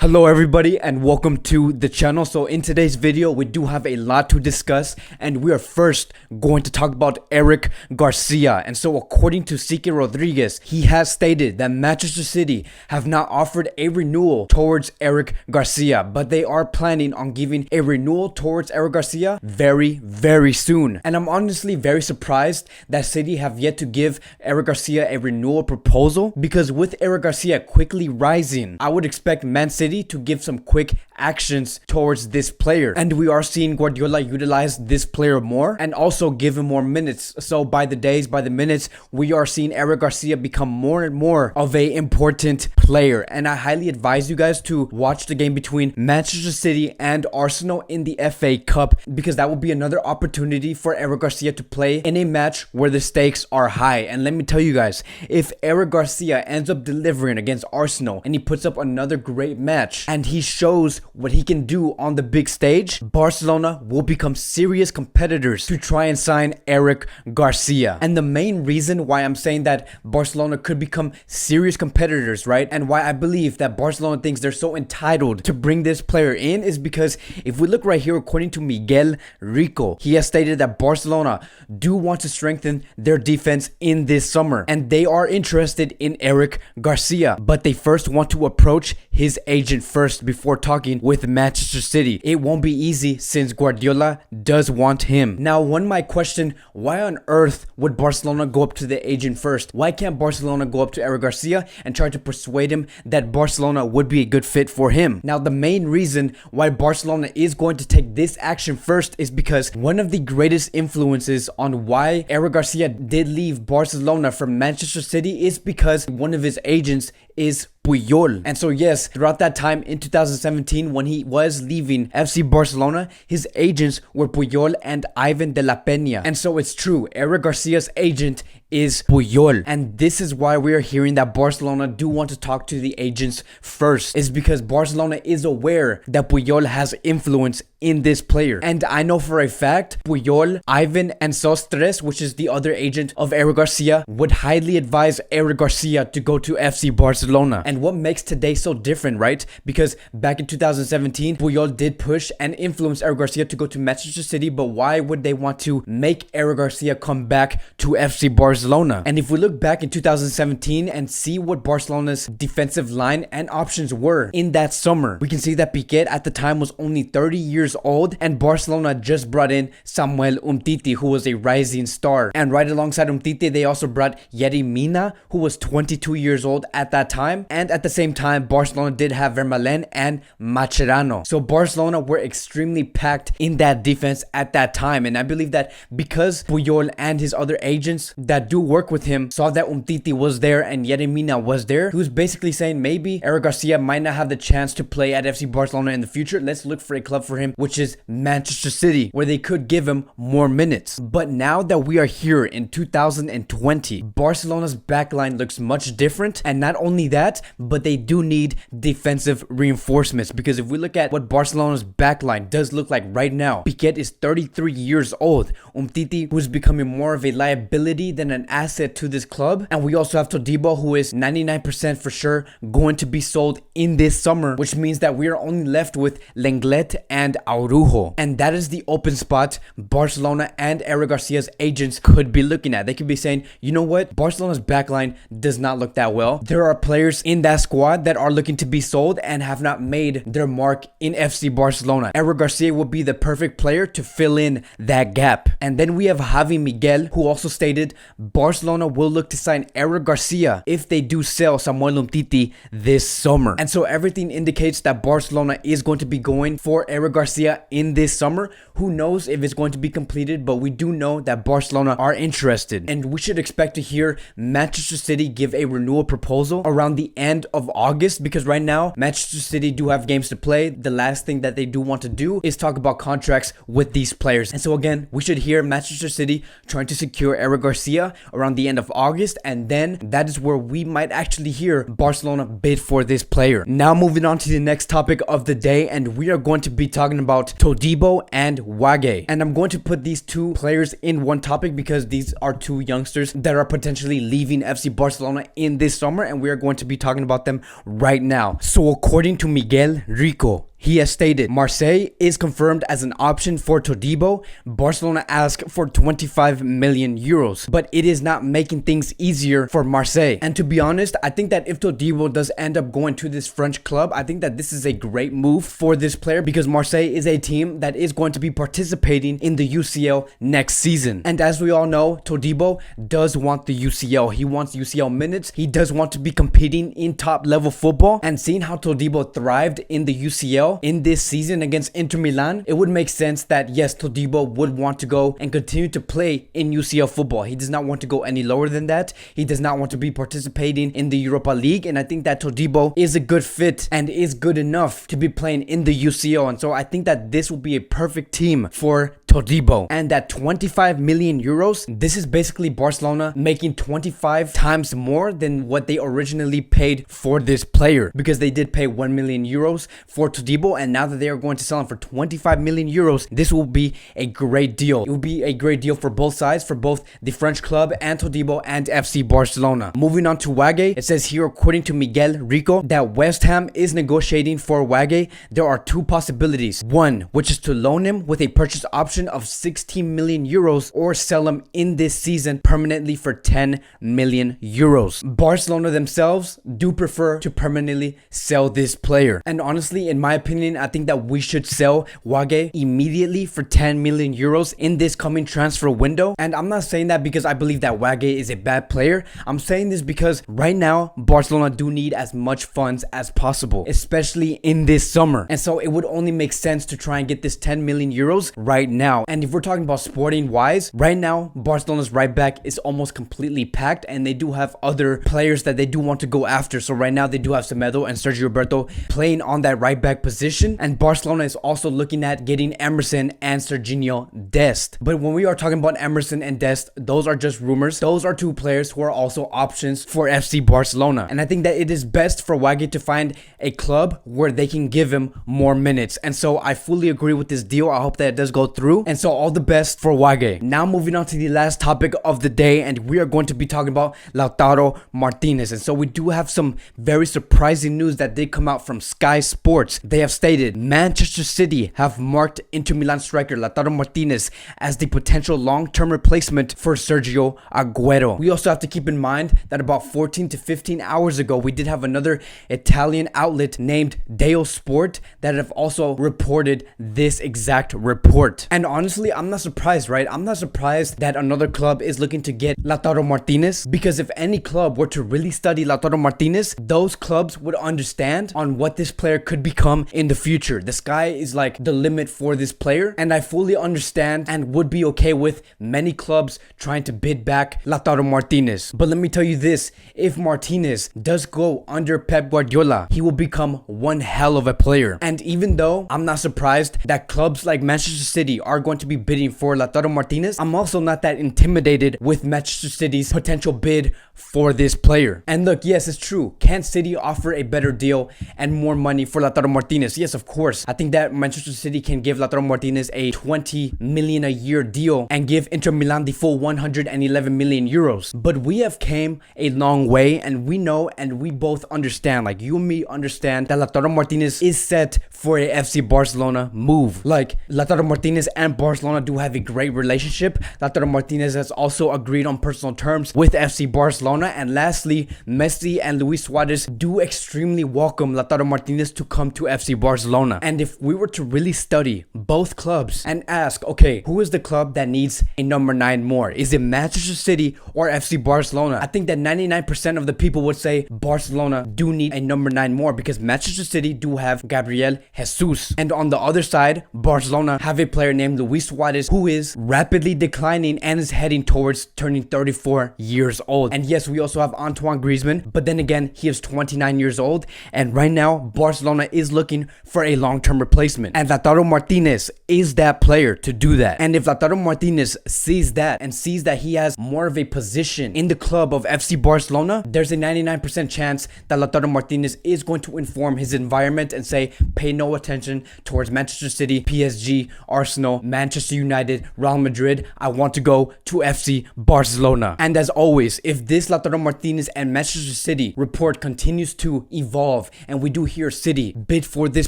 Hello everybody and welcome to the channel. So in today's video we do have a lot to discuss, and we are first going to talk about Eric Garcia. And so according to Sique Rodriguez, he has stated that Manchester City have not offered a renewal towards Eric Garcia, but they are planning on giving a renewal towards Eric Garcia very soon. And I'm honestly very surprised that City have yet to give Eric Garcia a renewal proposal, because with Eric Garcia quickly rising, I would expect Man City to give some quick actions towards this player. And we are seeing Guardiola utilize this player more and also give him more minutes. So by the minutes, we are seeing Eric Garcia become more and more of a important player. And I highly advise you guys to watch the game between Manchester City and Arsenal in the FA Cup, because that will be another opportunity for Eric Garcia to play in a match where the stakes are high. And let me tell you guys, if Eric Garcia ends up delivering against Arsenal and he puts up another great match and he shows what he can do on the big stage, Barcelona will become serious competitors to try and sign Eric Garcia. And the main reason why I'm saying that Barcelona could become serious competitors, right, and why I believe that Barcelona thinks they're so entitled to bring this player in, is because if we look right here, according to Miguel Rico, he has stated that Barcelona do want to strengthen their defense in this summer, and they are interested in Eric Garcia, but they first want to approach his agent first before talking with Manchester City. It won't be easy since Guardiola does want him. Now, one might question, why on earth would Barcelona go up to the agent first? Why can't Barcelona go up to Eric Garcia and try to persuade him that Barcelona would be a good fit for him? Now, the main reason why Barcelona is going to take this action first is because one of the greatest influences on why Eric Garcia did leave Barcelona from Manchester City is because one of his agents is Puyol. And so yes, throughout that time in 2017 when he was leaving FC Barcelona, his agents were Puyol and Ivan de la Peña. And so it's true, Eric Garcia's agent is Puyol. And this is why we are hearing that Barcelona do want to talk to the agents first, is because Barcelona is aware that Puyol has influence in this player. And I know for a fact Puyol, Ivan, and Sostres, which is the other agent of Eric Garcia, would highly advise Eric Garcia to go to FC Barcelona. And what makes today so different, right? Because back in 2017, Puyol did push and influence Eric Garcia to go to Manchester City, but why would they want to make Eric Garcia come back to FC Barcelona? And if we look back in 2017 and see what Barcelona's defensive line and options were in that summer, we can see that Piqué at the time was only 30 years old, and Barcelona just brought in Samuel Umtiti, who was a rising star. And right alongside Umtiti, they also brought Yerry Mina, who was 22 years old at that time. And at the same time, Barcelona did have Vermaelen and Mascherano. So Barcelona were extremely packed in that defense at that time. And I believe that because Puyol and his other agents that do work with him saw that Umtiti was there and Yerry Mina was there, he was basically saying maybe Eric Garcia might not have the chance to play at FC Barcelona in the future. Let's look for a club for him, which is Manchester City, where they could give him more minutes. But now that we are here in 2020, Barcelona's backline looks much different. And not only that, but they do need defensive reinforcements, because if we look at what Barcelona's backline does look like right now, Piqué is 33 years old, Umtiti, who's becoming more of a liability than an asset to this club, and we also have Todibo, who is 99% for sure going to be sold in this summer, which means that we are only left with Lenglet and Araujo. And that is the open spot Barcelona and Eric Garcia's agents could be looking at. They could be saying, you know what, Barcelona's backline does not look that well. There are players in that squad that are looking to be sold and have not made their mark in FC Barcelona. Eric Garcia would be the perfect player to fill in that gap. And then we have Javi Miguel, who also stated Barcelona will look to sign Eric Garcia if they do sell Samuel Umtiti this summer. And so everything indicates that Barcelona is going to be going for Eric Garcia in this summer. Who knows if it's going to be completed, but we do know that Barcelona are interested. And we should expect to hear Manchester City give a renewal proposal around the end of August, because right now Manchester City do have games to play. The last thing that they do want to do is talk about contracts with these players. And so again, we should hear Manchester City trying to secure Eric Garcia around the end of August, and then that is where we might actually hear Barcelona bid for this player. Now moving on to the next topic of the day, and we are going to be talking about Todibo and Wague. And I'm going to put these two players in one topic because these are two youngsters that are potentially leaving FC Barcelona in this summer, and we are going to be talking about them right now. So according to Miguel Rico, he has stated Marseille is confirmed as an option for Todibo. Barcelona asked for 25 million euros, but it is not making things easier for Marseille. And to be honest, I think that if Todibo does end up going to this French club, I think that this is a great move for this player because Marseille is a team that is going to be participating in the UCL next season. And as we all know, Todibo does want the UCL. He wants UCL minutes. He does want to be competing in top level football. And seeing how Todibo thrived in the UCL in this season against Inter Milan, it would make sense that yes, Todibo would want to go and continue to play in UCL football. He does not want to go any lower than that. He does not want to be participating in the Europa League, and I think that Todibo is a good fit and is good enough to be playing in the UCL, and so I think that this will be a perfect team for Todibo. And that 25 million euros, this is basically Barcelona making 25 times more than what they originally paid for this player, because they did pay 1 million euros for Todibo, and now that they are going to sell him for 25 million euros, this will be a great deal. It will be a great deal for both sides, for both the French club and Todibo and FC Barcelona. Moving on to Wague, it says here, according to Miguel Rico, that West Ham is negotiating for Wague. There are two possibilities. One, which is to loan him with a purchase option of 16 million euros or sell him in this season permanently for 10 million euros. Barcelona themselves do prefer to permanently sell this player. And honestly, in my opinion, I think that we should sell Wague immediately for 10 million euros in this coming transfer window. And I'm not saying that because I believe that Wague is a bad player. I'm saying this because right now, Barcelona do need as much funds as possible, especially in this summer. And so it would only make sense to try and get this 10 million euros right now. And if we're talking about sporting wise, right now, Barcelona's right back is almost completely packed, and they do have other players that they do want to go after. So right now, they do have Semedo and Sergio Roberto playing on that right back position, and Barcelona is also looking at getting Emerson and Serginho Dest. But when we are talking about Emerson and Dest, those are just rumors. Those are two players who are also options for FC Barcelona, and I think that it is best for Wague to find a club where they can give him more minutes. And so I fully agree with this deal. I hope that it does go through, and so all the best for Wague. Now moving on to the last topic of the day, and we are going to be talking about Lautaro Martinez. And so we do have some very surprising news that did come out from Sky Sports. They have stated Manchester City have marked Inter Milan striker Lautaro Martinez as the potential long-term replacement for Sergio Aguero. We also have to keep in mind that about 14 to 15 hours ago, we did have another Italian outlet named Deo Sport that have also reported this exact report. And honestly, I'm not surprised, right? I'm not surprised that another club is looking to get Lautaro Martinez, because if any club were to really study Lautaro Martinez, those clubs would understand on what this player could become in the future. The sky is like the limit for this player, and I fully understand and would be okay with many clubs trying to bid back Lautaro Martinez. But let me tell you this, if Martinez does go under Pep Guardiola, he will become one hell of a player. And even though I'm not surprised that clubs like Manchester City are going to be bidding for Lautaro Martinez, I'm also not that intimidated with Manchester City's potential bid for this player. And look, yes, it's true. Can City offer a better deal and more money for Lautaro Martinez? Yes, of course. I think that Manchester City can give Lautaro Martinez a 20 million a year deal and give Inter Milan the full 111 million euros. But we have came a long way, and we know and we both understand, like you and me understand, that Lautaro Martinez is set for a FC Barcelona move. Like, Lautaro Martinez and Barcelona do have a great relationship. Lautaro Martinez has also agreed on personal terms with FC Barcelona. And lastly, Messi and Luis Suarez do extremely welcome Lautaro Martinez to come to FC Barcelona. And if we were to really study both clubs and ask, okay, who is the club that needs a number 9 more? Is it Manchester City or FC Barcelona? I think that 99% of the people would say Barcelona do need a number 9 more, because Manchester City do have Gabriel Jesus. And on the other side, Barcelona have a player named named Luis Suarez, who is rapidly declining and is heading towards turning 34 years old. And yes, we also have Antoine Griezmann, but then again, he is 29 years old, and right now Barcelona is looking for a long-term replacement, and Lautaro Martinez is that player to do that. And if Lautaro Martinez sees that and sees that he has more of a position in the club of FC Barcelona, there's a 99% chance that Lautaro Martinez is going to inform his environment and say, pay no attention towards Manchester City, PSG, Arsenal, Manchester United, Real Madrid. I want to go to FC Barcelona. And as always, if this Lautaro Martinez and Manchester City report continues to evolve and we do hear City bid for this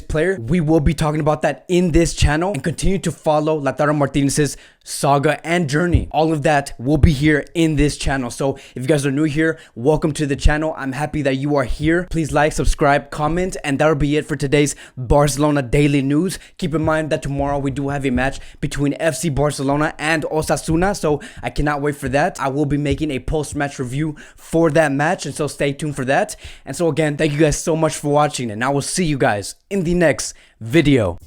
player, we will be talking about that in this channel and continue to follow Lautaro Martinez's saga and journey. All of that will be here in this channel. So if you guys are new here, welcome to the channel. I'm happy that you are here. Please like, subscribe, comment, and that'll be it for today's Barcelona daily news. Keep in mind that tomorrow we do have a match between FC Barcelona and Osasuna, so I cannot wait for that. I will be making a post-match review for that match, and so stay tuned for that. And so again, thank you guys so much for watching, and I will see you guys in the next video.